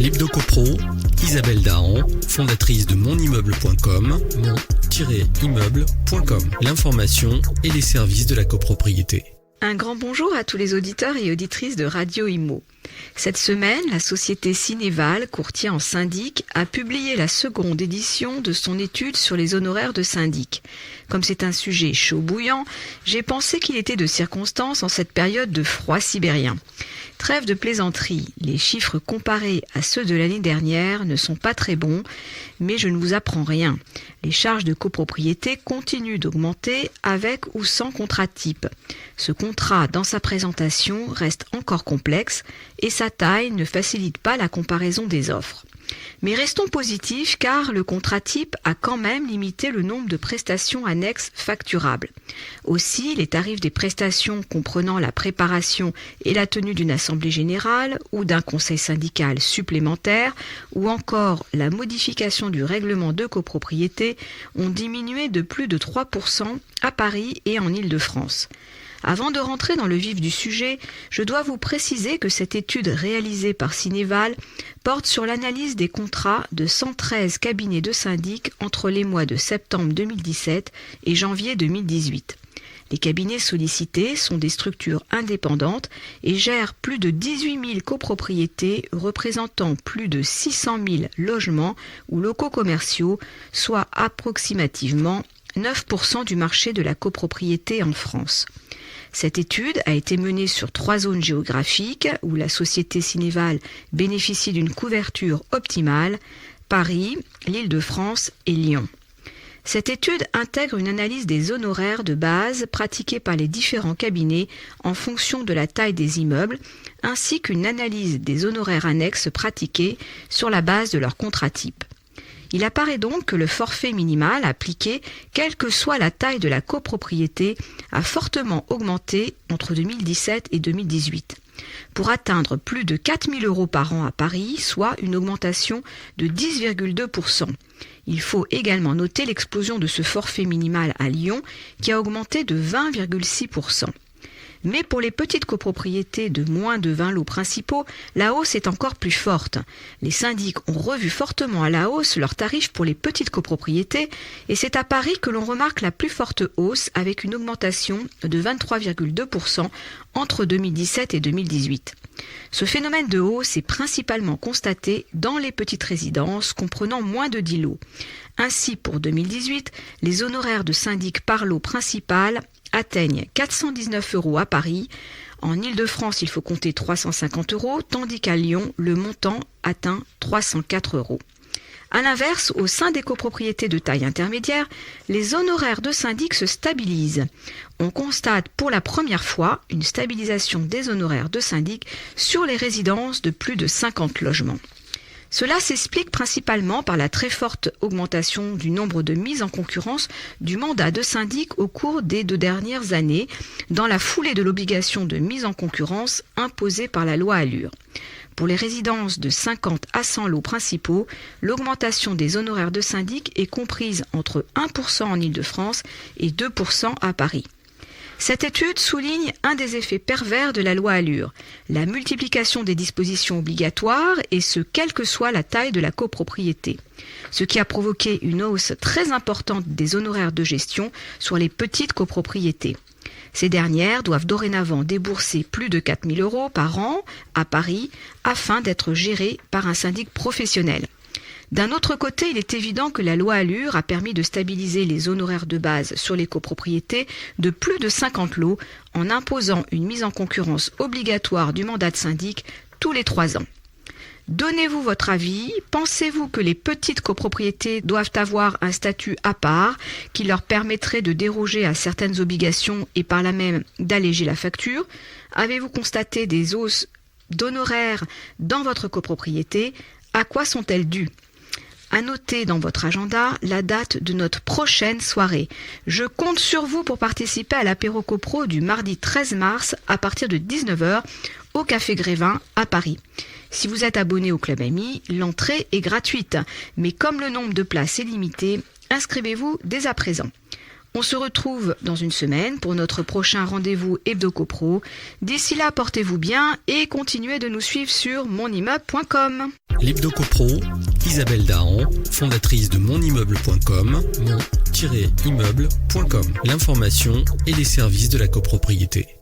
L'Hebdo-Copro, Isabelle Dahan, fondatrice de monimmeuble.com, mon-immeuble.com. L'information et les services de la copropriété. Un grand bonjour à tous les auditeurs et auditrices de Radio Imo. Cette semaine, la société Cinéval, courtier en syndic, a publié la seconde édition de son étude sur les honoraires de syndic. Comme c'est un sujet chaud bouillant, j'ai pensé qu'il était de circonstance en cette période de froid sibérien. Trêve de plaisanterie, les chiffres comparés à ceux de l'année dernière ne sont pas très bons, mais je ne vous apprends rien. Les charges de copropriété continuent d'augmenter avec ou sans contrat type. Ce contrat, dans sa présentation, reste encore complexe et sa taille ne facilite pas la comparaison des offres. Mais restons positifs car le contrat type a quand même limité le nombre de prestations annexes facturables. Aussi, les tarifs des prestations comprenant la préparation et la tenue d'une assemblée générale ou d'un conseil syndical supplémentaire ou encore la modification du règlement de copropriété ont diminué de plus de 3% à Paris et en Île-de-France. Avant de rentrer dans le vif du sujet, je dois vous préciser que cette étude réalisée par Cinéval porte sur l'analyse des contrats de 113 cabinets de syndic entre les mois de septembre 2017 et janvier 2018. Les cabinets sollicités sont des structures indépendantes et gèrent plus de 18 000 copropriétés représentant plus de 600 000 logements ou locaux commerciaux, soit approximativement 9% du marché de la copropriété en France. Cette étude a été menée sur 3 zones géographiques où la société Cinéval bénéficie d'une couverture optimale, Paris, l'Île-de-France et Lyon. Cette étude intègre une analyse des honoraires de base pratiqués par les différents cabinets en fonction de la taille des immeubles, ainsi qu'une analyse des honoraires annexes pratiqués sur la base de leur contrat type. Il apparaît donc que le forfait minimal appliqué, quelle que soit la taille de la copropriété, a fortement augmenté entre 2017 et 2018, pour atteindre plus de 4 000 € par an à Paris, soit une augmentation de 10,2%. Il faut également noter l'explosion de ce forfait minimal à Lyon, qui a augmenté de 20,6%. Mais pour les petites copropriétés de moins de 20 lots principaux, la hausse est encore plus forte. Les syndics ont revu fortement à la hausse leurs tarifs pour les petites copropriétés et c'est à Paris que l'on remarque la plus forte hausse avec une augmentation de 23,2% entre 2017 et 2018. Ce phénomène de hausse est principalement constaté dans les petites résidences comprenant moins de 10 lots. Ainsi, pour 2018, les honoraires de syndic par lot principal atteignent 419 € à Paris. En Île-de-France, il faut compter 350 €, tandis qu'à Lyon, le montant atteint 304 €. A l'inverse, au sein des copropriétés de taille intermédiaire, les honoraires de syndic se stabilisent. On constate pour la première fois une stabilisation des honoraires de syndic sur les résidences de plus de 50 logements. Cela s'explique principalement par la très forte augmentation du nombre de mises en concurrence du mandat de syndic au cours des 2 dernières années, dans la foulée de l'obligation de mise en concurrence imposée par la loi Allure. Pour les résidences de 50 à 100 lots principaux, l'augmentation des honoraires de syndic est comprise entre 1% en Île-de-France et 2% à Paris. Cette étude souligne un des effets pervers de la loi Allure, la multiplication des dispositions obligatoires et ce quelle que soit la taille de la copropriété, ce qui a provoqué une hausse très importante des honoraires de gestion sur les petites copropriétés. Ces dernières doivent dorénavant débourser plus de 4 000 € par an à Paris afin d'être gérées par un syndic professionnel. D'un autre côté, il est évident que la loi Allure a permis de stabiliser les honoraires de base sur les copropriétés de plus de 50 lots en imposant une mise en concurrence obligatoire du mandat de syndic tous les 3 ans. Donnez-vous votre avis. Pensez-vous que les petites copropriétés doivent avoir un statut à part qui leur permettrait de déroger à certaines obligations et par là même d'alléger la facture? Avez-vous constaté des hausses d'honoraires dans votre copropriété? À quoi sont-elles dues? À noter dans votre agenda la date de notre prochaine soirée. Je compte sur vous pour participer à l'apéro copro du mardi 13 mars à partir de 19h au Café Grévin à Paris. Si vous êtes abonné au Club Ami, l'entrée est gratuite. Mais comme le nombre de places est limité, inscrivez-vous dès à présent. On se retrouve dans une semaine pour notre prochain rendez-vous HebdoCopro. D'ici là, portez-vous bien et continuez de nous suivre sur monimmeuble.com. L'HebdoCopro, Isabelle Dahan, fondatrice de monimmeuble.com, mon-immeuble.com. L'information et les services de la copropriété.